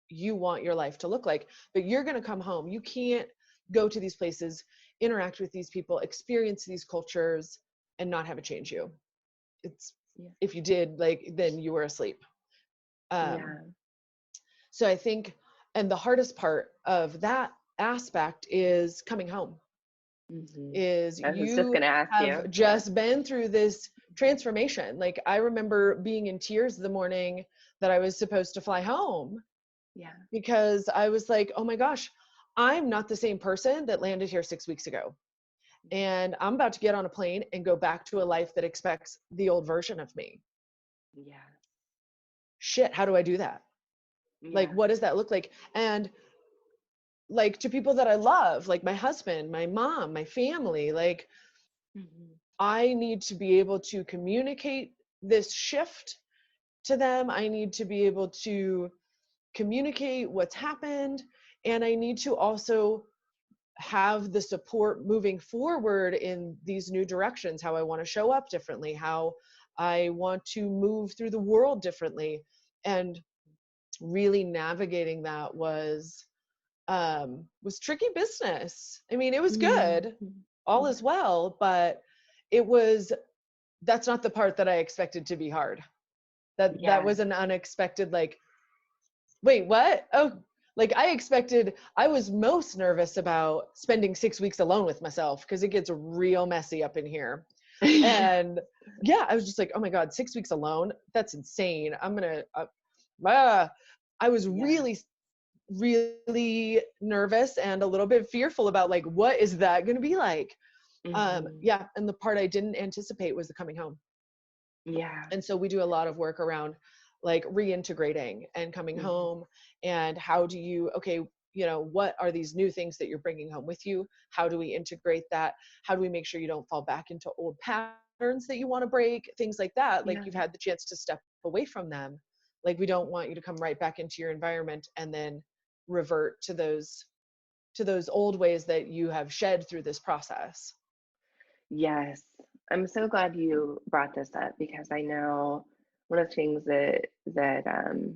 [SPEAKER 2] you want your life to look like. But you're going to come home. You can't go to these places, interact with these people, experience these cultures, and not have it change you. It's,
[SPEAKER 3] Yeah.
[SPEAKER 2] if you did, like, then you were asleep. Um,
[SPEAKER 3] Yeah.
[SPEAKER 2] so I think, and the hardest part of that aspect is coming home,
[SPEAKER 3] Hmm.
[SPEAKER 2] is
[SPEAKER 3] I was just
[SPEAKER 2] you
[SPEAKER 3] gonna ask you.
[SPEAKER 2] have
[SPEAKER 3] Yeah.
[SPEAKER 2] just been through this transformation. Like I remember being in tears the morning that I was supposed to fly home,
[SPEAKER 3] Yeah.
[SPEAKER 2] because I was like, oh my gosh, I'm not the same person that landed here 6 weeks ago. And I'm about to get on a plane and go back to a life that expects the old version of me.
[SPEAKER 3] Yeah.
[SPEAKER 2] Shit, how do I do that? Like,
[SPEAKER 3] Yeah.
[SPEAKER 2] what does that look like? And like to people that I love, like my husband, my mom, my family, like
[SPEAKER 3] Hmm.
[SPEAKER 2] I need to be able to communicate this shift to them. I need to be able to communicate what's happened. And I need to also have the support moving forward in these new directions, how I want to show up differently, how I want to move through the world differently. And really navigating that was tricky business. I mean, it was
[SPEAKER 3] Hmm.
[SPEAKER 2] good, all
[SPEAKER 3] Yeah.
[SPEAKER 2] is well, but it was, that's not the part that I expected to be hard. That
[SPEAKER 3] Yeah.
[SPEAKER 2] was an unexpected, like, wait, what? Oh, like I was most nervous about spending 6 weeks alone with myself, because it gets real messy up in here.
[SPEAKER 3] Yeah.
[SPEAKER 2] And yeah, I was just like, oh my God, 6 weeks alone? That's insane. I was
[SPEAKER 3] Yeah.
[SPEAKER 2] really, really nervous and a little bit fearful about like, what is that going to be like?
[SPEAKER 3] Hmm.
[SPEAKER 2] Yeah. And the part I didn't anticipate was the coming home.
[SPEAKER 3] Yeah.
[SPEAKER 2] And so we do a lot of work around like reintegrating and coming
[SPEAKER 3] Hmm.
[SPEAKER 2] home, and how do you, okay, what are these new things that you're bringing home with you? How do we integrate that? How do we make sure you don't fall back into old patterns that you want to break? Things like that. Like
[SPEAKER 3] Yeah.
[SPEAKER 2] you've had the chance to step away from them. Like we don't want you to come right back into your environment and then revert to those old ways that you have shed through this process.
[SPEAKER 3] Yes. I'm so glad you brought this up because I know one of the things that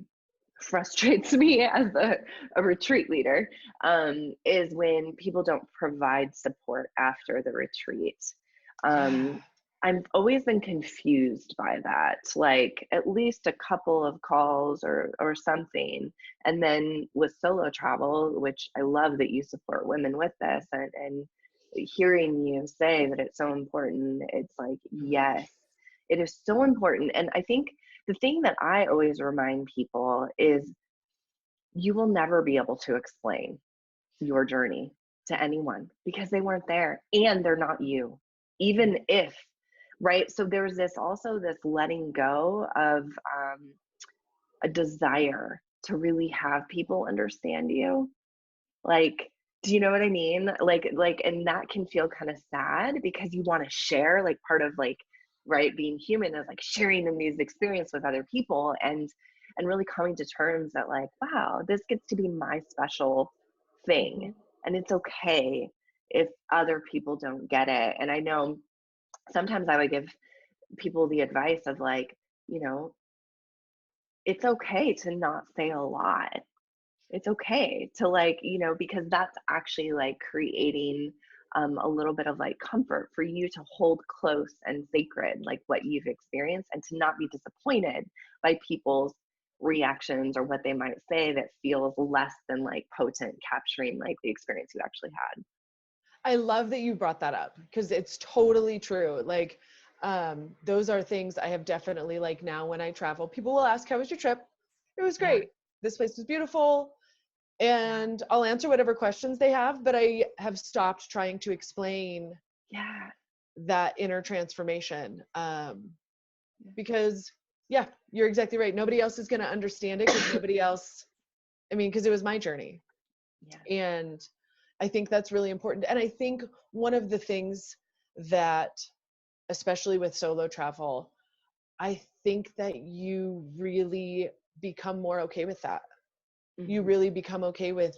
[SPEAKER 3] frustrates me as a retreat leader is when people don't provide support after the retreat.
[SPEAKER 2] Yeah.
[SPEAKER 3] Um, I've always been confused by that, like at least a couple of calls or something. And then with solo travel, which I love that you support women with this, and hearing you say that it's so important, it's like, yes, it is so important. And I think the thing that I always remind people is you will never be able to explain your journey to anyone because they weren't there and they're not you, even if, right? So there's this also this letting go of a desire to really have people understand you. Like, do you know what I mean? Like, and that can feel kind of sad because you want to share, like part of like, right, being human is like sharing in these experience with other people, and really coming to terms that like, wow, this gets to be my special thing. And it's okay if other people don't get it. And I know sometimes I would give people the advice of like, you know, it's okay to not say a lot. It's okay to like, you know, because that's actually like creating a little bit of like comfort for you to hold close and sacred, like what you've experienced, and to not be disappointed by people's reactions or what they might say that feels less than like potent capturing like the experience you actually had.
[SPEAKER 2] I love that you brought that up because it's totally true. Like, those are things I have definitely, like, now when I travel, people will ask, how was your trip? It was
[SPEAKER 3] Yeah.
[SPEAKER 2] great. This place was beautiful. And I'll answer whatever questions they have, but I have stopped trying to explain
[SPEAKER 3] Yeah.
[SPEAKER 2] that inner transformation. Because yeah, you're exactly right. Nobody else is going to understand it because nobody else, I mean, because it was my journey.
[SPEAKER 3] Yeah.
[SPEAKER 2] And I think that's really important. And I think one of the things that, especially with solo travel, I think that you really become more okay with that. You
[SPEAKER 3] Mm-hmm.
[SPEAKER 2] really become okay with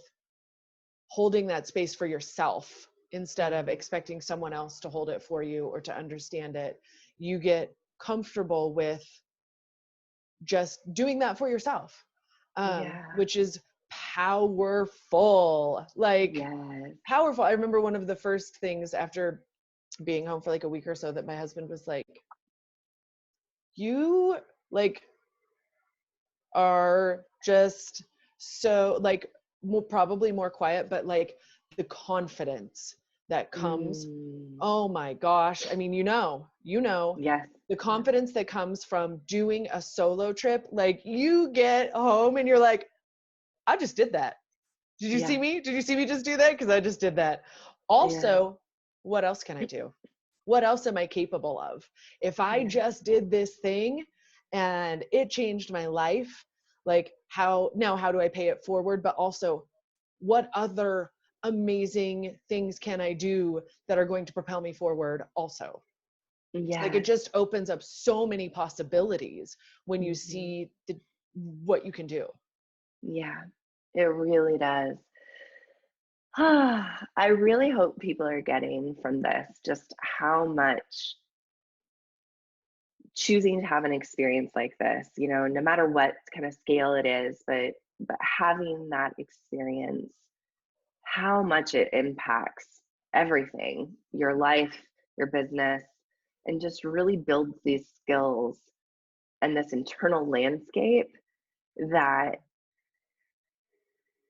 [SPEAKER 2] holding that space for yourself instead of expecting someone else to hold it for you or to understand it. You get comfortable with just doing that for yourself,
[SPEAKER 3] Yeah.
[SPEAKER 2] which is powerful. Like,
[SPEAKER 3] Yes.
[SPEAKER 2] powerful. I remember one of the first things after being home for like a week or so that my husband was like, you like are just so like probably more quiet, but like the confidence that comes,
[SPEAKER 3] Mm.
[SPEAKER 2] oh my gosh, I mean,
[SPEAKER 3] Yes.
[SPEAKER 2] the confidence that comes from doing a solo trip, like you get home and you're like, I just did that. Did you see
[SPEAKER 3] Yeah.
[SPEAKER 2] me? Did you see me just do that? Because I just did that.
[SPEAKER 3] Yeah.
[SPEAKER 2] Also, what else can I do? What else am I capable of? If I
[SPEAKER 3] Yeah.
[SPEAKER 2] just did this thing and it changed my life, like how do I pay it forward? But also, what other amazing things can I do that are going to propel me forward also? Like, it
[SPEAKER 3] Yes.
[SPEAKER 2] just opens up so many possibilities when you
[SPEAKER 3] Mm-hmm.
[SPEAKER 2] see what you can do.
[SPEAKER 3] Yeah, it really does. I really hope people are getting from this just how much choosing to have an experience like this, you know, no matter what kind of scale it is, but having that experience, how much it impacts everything, your life, your business, and just really builds these skills and this internal landscape that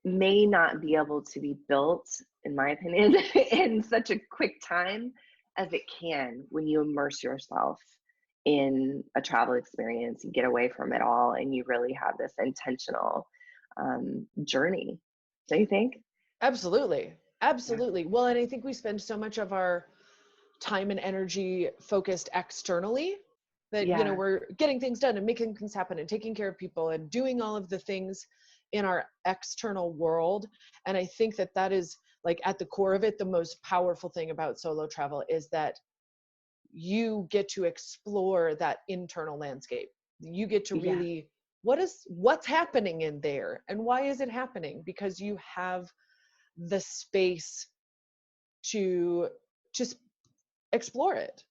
[SPEAKER 3] may not be able to be built, in my opinion, in such a quick time as it can when you immerse yourself in a travel experience. You get away from it all and you really have this intentional journey. Don't you think?
[SPEAKER 2] Absolutely.
[SPEAKER 3] Yeah.
[SPEAKER 2] Absolutely. Well, and I think we spend so much of our time and energy focused externally that,
[SPEAKER 3] Yeah.
[SPEAKER 2] we're getting things done and making things happen and taking care of people and doing all of the things in our external world. And I think that that is, like, at the core of it, the most powerful thing about solo travel is that you get to explore that internal landscape. You get to
[SPEAKER 3] Yeah.
[SPEAKER 2] really, what's happening in there and why is it happening? Because you have the space to just explore it.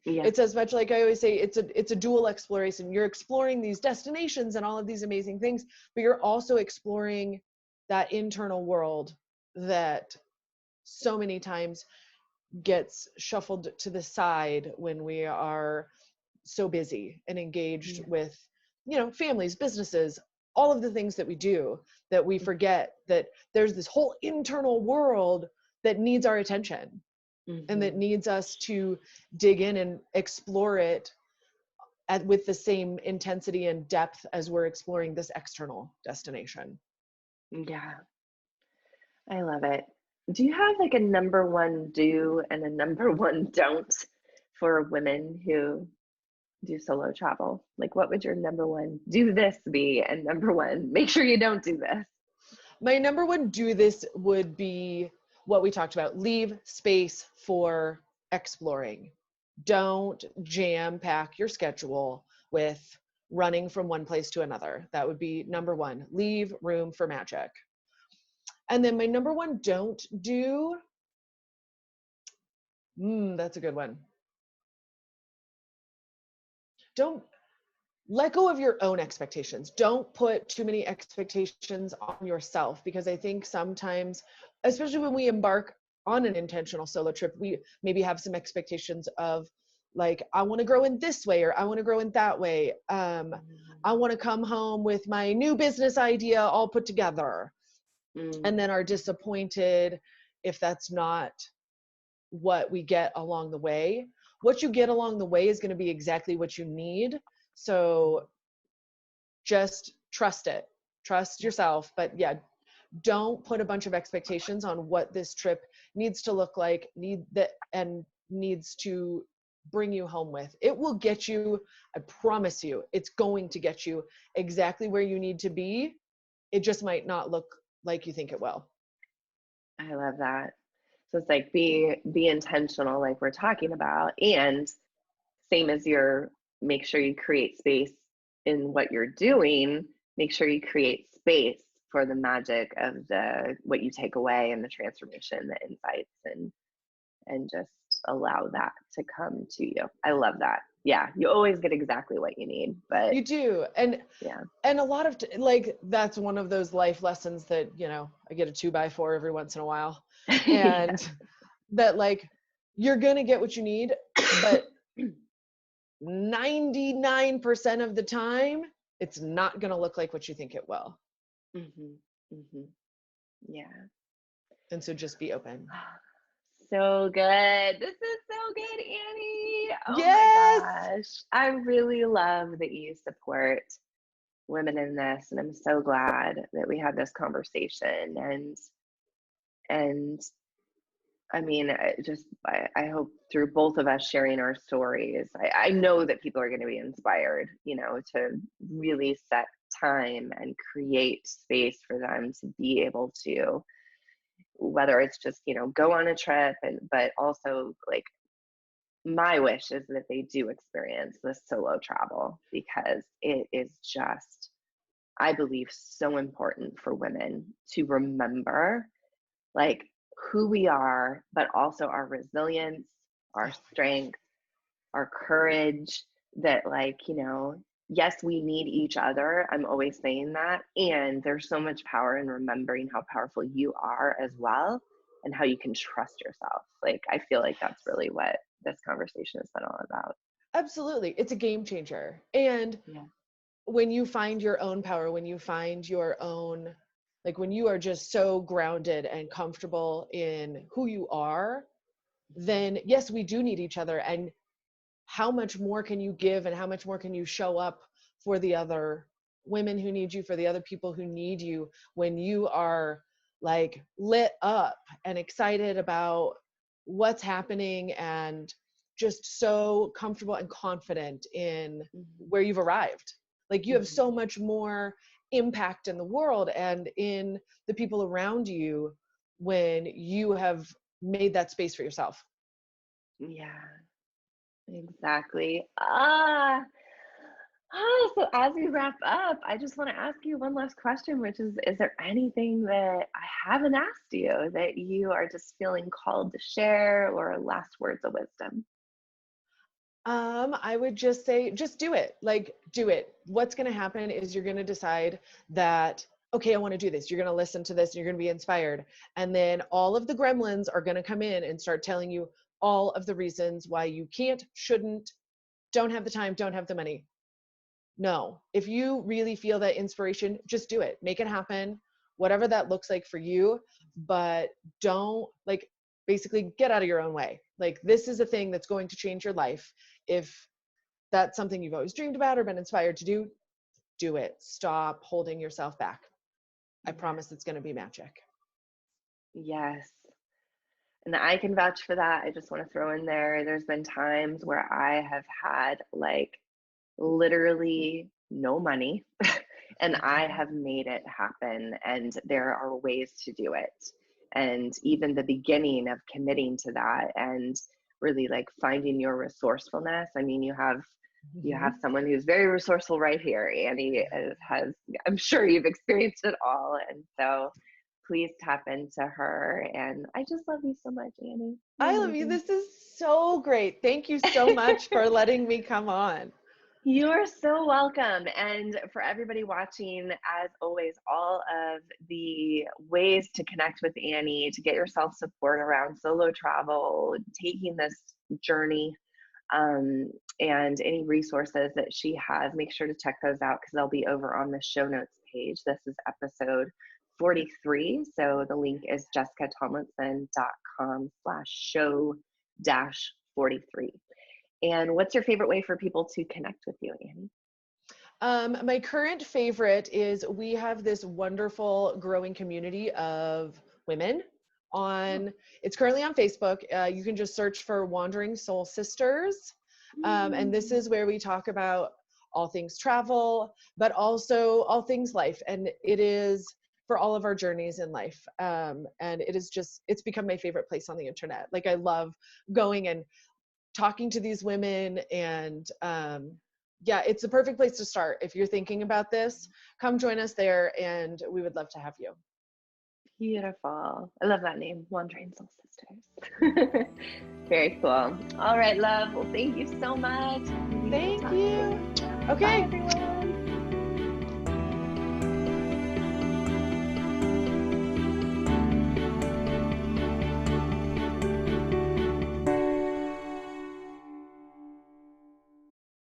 [SPEAKER 3] Yeah.
[SPEAKER 2] It's as much, like I always say, it's a dual exploration. You're exploring these destinations and all of these amazing things, but you're also exploring that internal world that so many times gets shuffled to the side when we are so busy and engaged with, families, businesses, all of the things that we do, that we forget that there's this whole internal world that needs our attention and that needs us to dig in and explore it with the same intensity and depth as we're exploring this external destination.
[SPEAKER 3] Yeah, I love it. Do you have like a number one do and a number one don't for women who do solo travel? Like, what would your number one do this be, and number one make sure you don't do this?
[SPEAKER 2] My number one do this would be what we talked about: leave space for exploring. Don't jam pack your schedule with running from one place to another. That would be number one. Leave room for magic. And then my number one don't do, that's a good one. Don't let go of your own expectations. Don't put too many expectations on yourself, because I think sometimes, especially when we embark on an intentional solo trip, we maybe have some expectations of like, I want to grow in this way, or I want to grow in that way. I want to come home with my new business idea all put together. And then are disappointed if that's not what we get along the way. What you get along the way is going to be exactly what you need. So just trust it, trust yourself. But yeah, don't put a bunch of expectations on what this trip needs to look like, needs to bring you home with. It will get you, I promise you, it's going to get you exactly where you need to be. It just might not look like you think it will.
[SPEAKER 3] I love that. So it's like be intentional, like we're talking about, and same as make sure you create space in what you're doing. Make sure you create space for the magic of what you take away, and the transformation, the insights, and just allow that to come to you. I love that. Yeah, you always get exactly what you need, but
[SPEAKER 2] you do. And yeah, and a lot of like, that's one of those life lessons that, I get a 2x4 every once in a while, and that like, you're gonna get what you need, but 99% of the time it's not gonna look like what you think it will.
[SPEAKER 3] Yeah.
[SPEAKER 2] And so just be open.
[SPEAKER 3] So good. This is so good, Annie. Oh
[SPEAKER 2] yes!
[SPEAKER 3] My gosh. I really love that you support women in this. And I'm so glad that we had this conversation. And I mean, I hope through both of us sharing our stories, I know that people are going to be inspired, to really set time and create space for them to be able to, whether it's just, go on a trip, but also like, my wish is that they do experience this solo travel, because it is just, I believe, so important for women to remember like who we are, but also our resilience, our strength, our courage, that like, yes, we need each other. I'm always saying that. And there's so much power in remembering how powerful you are as well, and how you can trust yourself. Like, I feel like that's really what this conversation has been all about.
[SPEAKER 2] Absolutely. It's a game changer. And when you find your own power, when you find your own, like when you are just so grounded and comfortable in who you are, then yes, we do need each other. And how much more can you give, and how much more can you show up for the other women who need you, for the other people who need you, when you are like lit up and excited about what's happening, and just so comfortable and confident in where you've arrived. Like, you have so much more impact in the world and in the people around you when you have made that space for yourself.
[SPEAKER 3] Yeah, exactly. So as we wrap up, I just want to ask you one last question, which is there anything that I haven't asked you that you are just feeling called to share, or last words of wisdom?
[SPEAKER 2] I would just say, just do it. Like, do it. What's going to happen is you're going to decide that, okay, I want to do this. You're going to listen to this and you're going to be inspired. And then all of the gremlins are going to come in and start telling you, all of the reasons why you can't, shouldn't, don't have the time, don't have the money. No, if you really feel that inspiration, just do it, make it happen, whatever that looks like for you, but don't like basically get out of your own way. Like, this is a thing that's going to change your life. If that's something you've always dreamed about or been inspired to do it. Stop holding yourself back. I promise it's going to be magic.
[SPEAKER 3] Yes. And I can vouch for that. I just want to throw in there's been times where I have had like literally no money and I have made it happen, and there are ways to do it. And even the beginning of committing to that and really like finding your resourcefulness. I mean, you have someone who's very resourceful right here. Annie has, I'm sure you've experienced it all. And so please tap into her. And I just love you so much, Annie.
[SPEAKER 2] I love you. This is so great. Thank you so much for letting me come on.
[SPEAKER 3] You're so welcome. And for everybody watching, as always, all of the ways to connect with Annie, to get yourself support around solo travel, taking this journey, and any resources that she has, make sure to check those out because they'll be over on the show notes page. This is episode 43. So the link is jessicatomlinson.com/show-43. And what's your favorite way for people to connect with you, Annie?
[SPEAKER 2] My current favorite is we have this wonderful growing community of women it's currently on Facebook. You can just search for Wandering Soul Sisters. And this is where we talk about all things travel, but also all things life. And it is for all of our journeys in life. And it's become my favorite place on the internet. Like, I love going and talking to these women, and it's a perfect place to start. If you're thinking about this, come join us there, and we would love to have you.
[SPEAKER 3] Beautiful. I love that name, Wandering Soul Sisters. Very cool. All right, love. Well, thank you so much.
[SPEAKER 2] Thank you. Okay.
[SPEAKER 3] Bye, everyone.